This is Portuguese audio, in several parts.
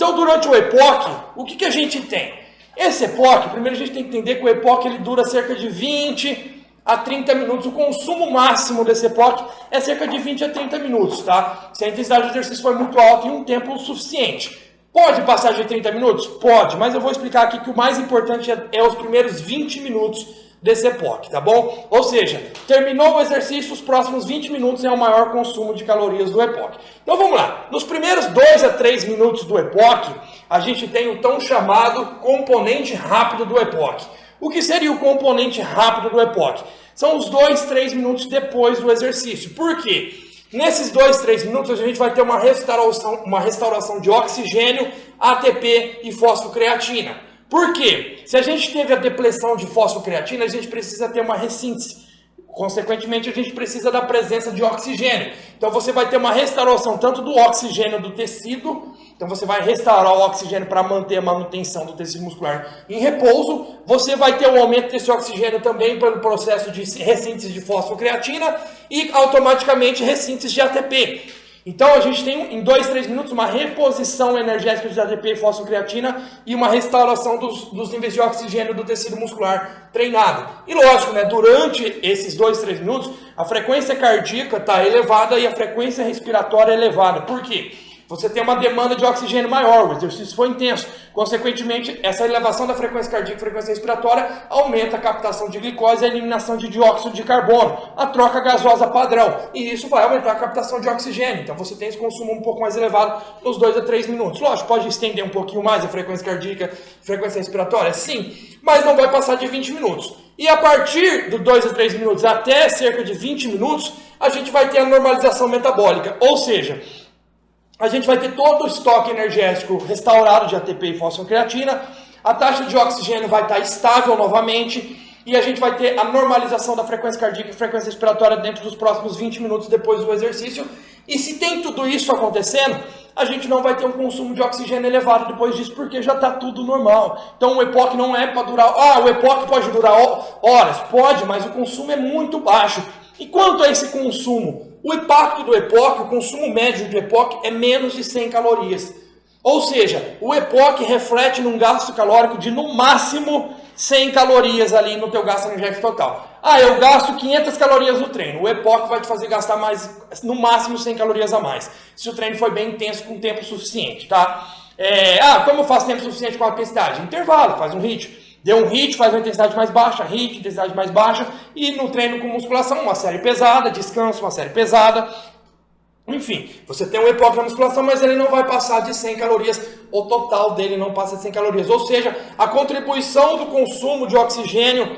Então, durante o EPOC, o que a gente tem? Esse EPOC, primeiro a gente tem que entender que o EPOC ele dura cerca de 20 a 30 minutos. O consumo máximo desse EPOC é cerca de 20 a 30 minutos, tá? Se a intensidade do exercício for muito alta em um tempo suficiente. Pode passar de 30 minutos? Pode, mas eu vou explicar aqui que o mais importante é os primeiros 20 minutos desse EPOC, tá bom? Ou seja, terminou o exercício, os próximos 20 minutos é o maior consumo de calorias do EPOC. Então vamos lá, nos primeiros 2 a 3 minutos do EPOC, a gente tem o tão chamado componente rápido do EPOC. O que seria o componente rápido do EPOC? São os 2, 3 minutos depois do exercício. Por quê? Nesses 2, 3 minutos a gente vai ter uma restauração de oxigênio, ATP e fosfocreatina. Por quê? Se a gente teve a depleção de fosfocreatina, a gente precisa ter uma ressíntese. Consequentemente, a gente precisa da presença de oxigênio. Então, você vai ter uma restauração tanto do oxigênio do tecido, então você vai restaurar o oxigênio para manter a manutenção do tecido muscular em repouso. Você vai ter um aumento desse oxigênio também pelo processo de ressíntese de fosfocreatina e automaticamente ressíntese de ATP. Então a gente tem em 2, 3 minutos uma reposição energética de ATP e fosfocreatina e uma restauração dos níveis de oxigênio do tecido muscular treinado. E lógico, né, durante esses 2, 3 minutos, a frequência cardíaca está elevada e a frequência respiratória elevada. Por quê? Você tem uma demanda de oxigênio maior, o exercício foi intenso. Consequentemente, essa elevação da frequência cardíaca e frequência respiratória aumenta a captação de glicose e a eliminação de dióxido de carbono, a troca gasosa padrão. E isso vai aumentar a captação de oxigênio. Então você tem esse consumo um pouco mais elevado nos 2 a 3 minutos. Lógico, pode estender um pouquinho mais a frequência cardíaca e frequência respiratória? Sim, mas não vai passar de 20 minutos. E a partir dos 2 a 3 minutos até cerca de 20 minutos, a gente vai ter a normalização metabólica. Ou seja, a gente vai ter todo o estoque energético restaurado de ATP e fosfocreatina, a taxa de oxigênio vai estar estável novamente e a gente vai ter a normalização da frequência cardíaca e frequência respiratória dentro dos próximos 20 minutos depois do exercício. E se tem tudo isso acontecendo, a gente não vai ter um consumo de oxigênio elevado depois disso, porque já está tudo normal. Então o EPOC não é para durar... o EPOC pode durar horas? Pode, mas o consumo é muito baixo. E quanto a esse consumo? O impacto do EPOC, o consumo médio do EPOC é menos de 100 calorias. Ou seja, o EPOC reflete num gasto calórico de no máximo 100 calorias ali no teu gasto energético total. Eu gasto 500 calorias no treino. O EPOC vai te fazer gastar mais, no máximo 100 calorias a mais. Se o treino foi bem intenso com tempo suficiente, tá? Como eu faço tempo suficiente com a intensidade? Intervalo, faz um HIIT. Deu um HIIT, faz uma intensidade mais baixa, HIIT, intensidade mais baixa, e no treino com musculação, uma série pesada, descanso, uma série pesada. Enfim, você tem um EPOC na musculação, mas ele não vai passar de 100 calorias, o total dele não passa de 100 calorias. Ou seja, a contribuição do consumo de oxigênio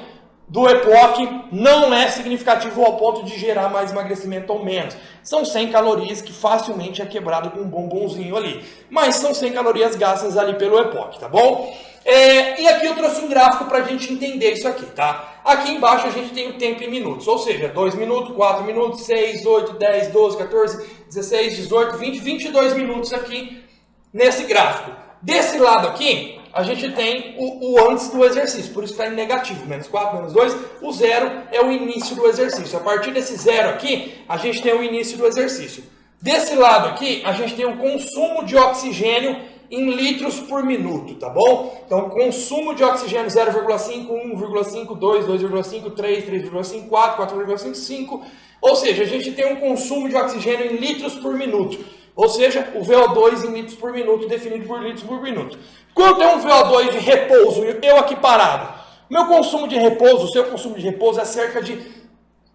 do EPOC não é significativo ao ponto de gerar mais emagrecimento ou menos. São 100 calorias que facilmente é quebrado com um bombonzinho ali. Mas são 100 calorias gastas ali pelo EPOC, tá bom? E aqui eu trouxe um gráfico para a gente entender isso aqui, tá? Aqui embaixo a gente tem o tempo em minutos, ou seja, 2 minutos, 4 minutos, 6, 8, 10, 12, 14, 16, 18, 20, 22 minutos aqui nesse gráfico. Desse lado aqui, a gente tem o antes do exercício, por isso está em negativo, menos 4, menos 2, o 0 é o início do exercício. A partir desse 0 aqui, a gente tem o início do exercício. Desse lado aqui, a gente tem o consumo de oxigênio em litros por minuto, tá bom? Então, consumo de oxigênio 0,5, 1,5, 2, 2,5, 3, 3,5, 4, 4,5, 5. Ou seja, a gente tem um consumo de oxigênio em litros por minuto. Ou seja, o VO2 em litros por minuto, definido por litros por minuto. Quanto é um VO2 de repouso? Eu aqui parado. Meu consumo de repouso, o seu consumo de repouso é cerca de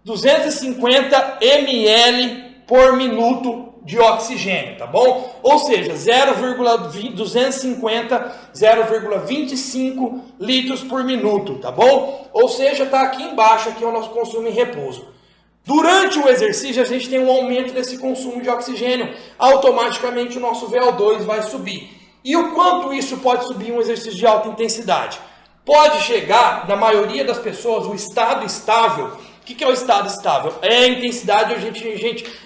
250 ml por minuto de oxigênio, tá bom? Ou seja, 0,25 litros por minuto, tá bom? Ou seja, tá aqui embaixo, aqui é o nosso consumo em repouso. Durante o exercício, a gente tem um aumento desse consumo de oxigênio. Automaticamente, o nosso VO2 vai subir. E o quanto isso pode subir em um exercício de alta intensidade? Pode chegar, na maioria das pessoas, o estado estável. O que é o estado estável? É a intensidade, é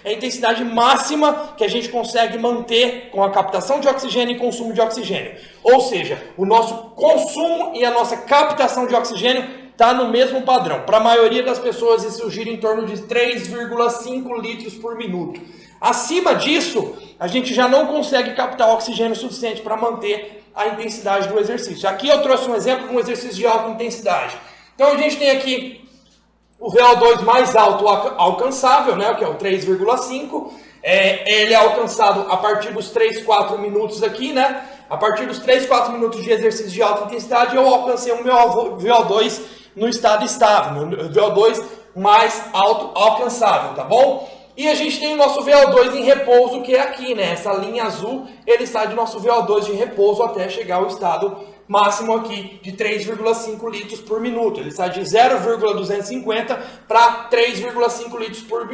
a intensidade máxima que a gente consegue manter com a captação de oxigênio e consumo de oxigênio. Ou seja, o nosso consumo e a nossa captação de oxigênio está no mesmo padrão. Para a maioria das pessoas isso gira em torno de 3,5 litros por minuto. Acima disso, a gente já não consegue captar oxigênio suficiente para manter a intensidade do exercício. Aqui eu trouxe um exemplo de um exercício de alta intensidade. Então a gente tem aqui o VO2 mais alto alcançável, né, que é o 3,5. Ele é alcançado a partir dos 3, 4 minutos aqui, né? A partir dos 3, 4 minutos de exercício de alta intensidade, eu alcancei o meu VO2 no estado estável, no VO2 mais alto alcançável, tá bom? E a gente tem o nosso VO2 em repouso, que é aqui, né? Essa linha azul, ele sai do nosso VO2 de repouso até chegar ao estado máximo aqui de 3,5 litros por minuto. Ele sai de 0,250 para 3,5 litros por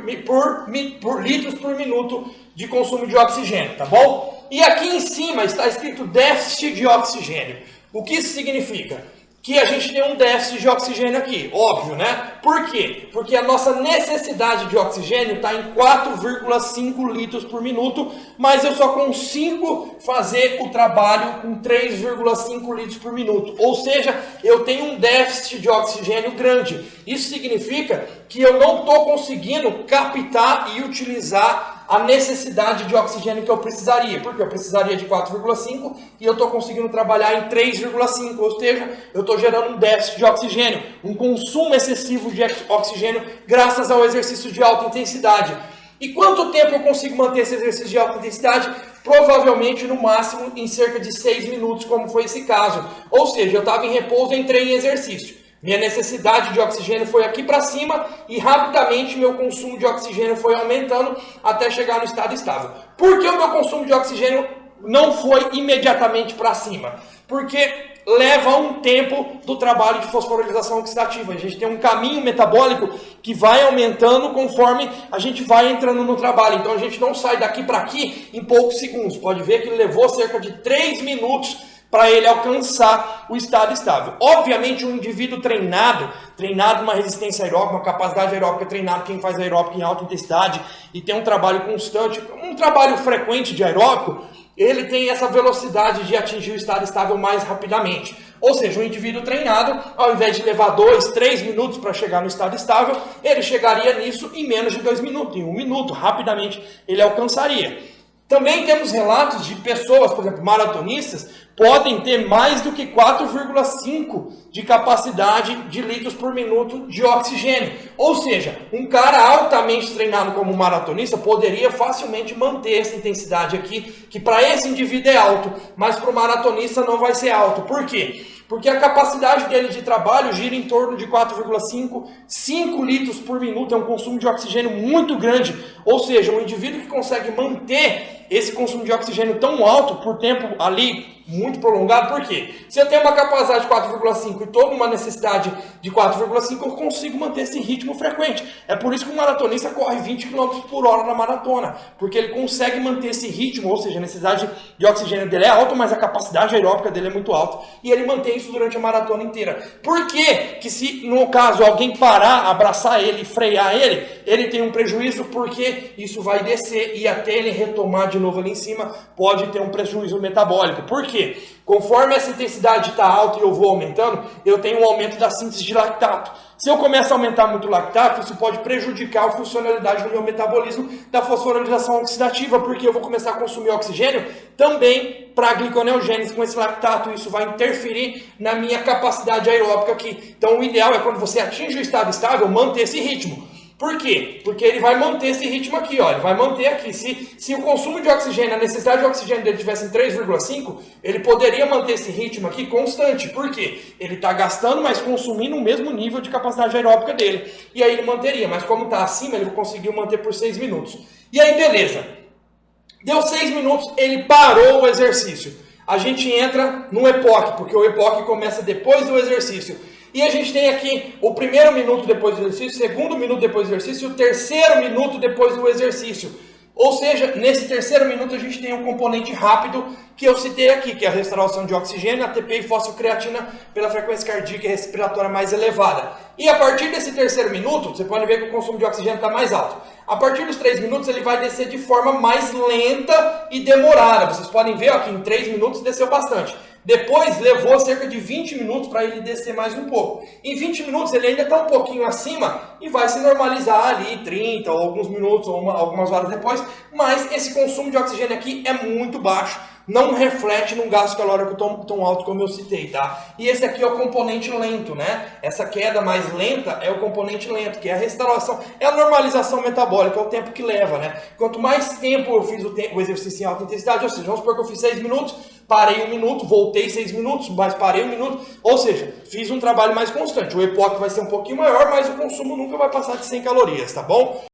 litros por minuto de consumo de oxigênio, tá bom? E aqui em cima está escrito déficit de oxigênio. O que isso significa? Que a gente tem um déficit de oxigênio aqui, óbvio, né? Por quê? Porque a nossa necessidade de oxigênio está em 4,5 litros por minuto, mas eu só consigo fazer o trabalho com 3,5 litros por minuto. Ou seja, eu tenho um déficit de oxigênio grande. Isso significa que eu não estou conseguindo captar e utilizar a necessidade de oxigênio que eu precisaria, porque eu precisaria de 4,5 e eu estou conseguindo trabalhar em 3,5, ou seja, eu estou gerando um déficit de oxigênio, um consumo excessivo de oxigênio graças ao exercício de alta intensidade. E quanto tempo eu consigo manter esse exercício de alta intensidade? Provavelmente no máximo em cerca de 6 minutos, como foi esse caso. Ou seja, eu estava em repouso e entrei em exercício. Minha necessidade de oxigênio foi aqui para cima e rapidamente meu consumo de oxigênio foi aumentando até chegar no estado estável. Por que o meu consumo de oxigênio não foi imediatamente para cima? Porque leva um tempo do trabalho de fosforilização oxidativa. A gente tem um caminho metabólico que vai aumentando conforme a gente vai entrando no trabalho. Então a gente não sai daqui para aqui em poucos segundos. Pode ver que levou cerca de 3 minutos para ele alcançar o estado estável. Obviamente, um indivíduo treinado numa resistência aeróbica, uma capacidade aeróbica treinado, quem faz aeróbica em alta intensidade e tem um trabalho constante, um trabalho frequente de aeróbico, ele tem essa velocidade de atingir o estado estável mais rapidamente. Ou seja, um indivíduo treinado, ao invés de levar 2, 3 minutos para chegar no estado estável, ele chegaria nisso em menos de 2 minutos, em 1 minuto, rapidamente ele alcançaria. Também temos relatos de pessoas, por exemplo, maratonistas, podem ter mais do que 4,5 de capacidade de litros por minuto de oxigênio. Ou seja, um cara altamente treinado como maratonista poderia facilmente manter essa intensidade aqui, que para esse indivíduo é alto, mas para o maratonista não vai ser alto. Por quê? Porque a capacidade dele de trabalho gira em torno de 4,5, 5 litros por minuto, é um consumo de oxigênio muito grande. Ou seja, um indivíduo que consegue manter esse consumo de oxigênio tão alto por tempo ali muito prolongado, por quê? Se eu tenho uma capacidade de 4,5 e estou numa necessidade de 4,5, eu consigo manter esse ritmo frequente. É por isso que o maratonista corre 20 km por hora na maratona, porque ele consegue manter esse ritmo, ou seja, a necessidade de oxigênio dele é alta, mas a capacidade aeróbica dele é muito alta, e ele mantém isso durante a maratona inteira. Por quê? Que se, no caso, alguém parar, abraçar ele e frear ele, ele tem um prejuízo, porque isso vai descer, e até ele retomar de novo ali em cima, pode ter um prejuízo metabólico. Por quê? Conforme essa intensidade está alta e eu vou aumentando, eu tenho um aumento da síntese de lactato. Se eu começar a aumentar muito o lactato, isso pode prejudicar a funcionalidade do meu metabolismo da fosforilização oxidativa, porque eu vou começar a consumir oxigênio também para a gliconeogênese com esse lactato. Isso vai interferir na minha capacidade aeróbica aqui. Então o ideal é, quando você atinge o estado estável, manter esse ritmo. Por quê? Porque ele vai manter esse ritmo aqui, ó. Ele vai manter aqui. Se o consumo de oxigênio, a necessidade de oxigênio dele tivesse em 3,5, ele poderia manter esse ritmo aqui constante. Por quê? Ele está gastando, mas consumindo o mesmo nível de capacidade aeróbica dele. E aí ele manteria. Mas como está acima, ele conseguiu manter por 6 minutos. E aí, beleza. Deu 6 minutos, ele parou o exercício. A gente entra no EPOC, porque o EPOC começa depois do exercício. E a gente tem aqui o primeiro minuto depois do exercício, o segundo minuto depois do exercício e o terceiro minuto depois do exercício. Ou seja, nesse terceiro minuto a gente tem um componente rápido que eu citei aqui, que é a restauração de oxigênio, ATP e fosfocreatina pela frequência cardíaca e respiratória mais elevada. E a partir desse terceiro minuto, você pode ver que o consumo de oxigênio está mais alto. A partir dos 3 minutos ele vai descer de forma mais lenta e demorada. Vocês podem ver ó, que em 3 minutos desceu bastante. Depois levou cerca de 20 minutos para ele descer mais um pouco. Em 20 minutos ele ainda está um pouquinho acima e vai se normalizar ali 30 ou alguns minutos ou algumas horas depois, mas esse consumo de oxigênio aqui é muito baixo, não reflete num gasto calórico tão alto como eu citei, tá? E esse aqui é o componente lento, né? Essa queda mais lenta é o componente lento, que é a restauração, é a normalização metabólica, é o tempo que leva, né? Quanto mais tempo eu fiz o exercício em alta intensidade, ou seja, vamos supor que eu fiz 6 minutos, parei 1 minuto, voltei 6 minutos, mas parei 1 minuto, ou seja, fiz um trabalho mais constante. O EPOC vai ser um pouquinho maior, mas o consumo nunca vai passar de 100 calorias, tá bom?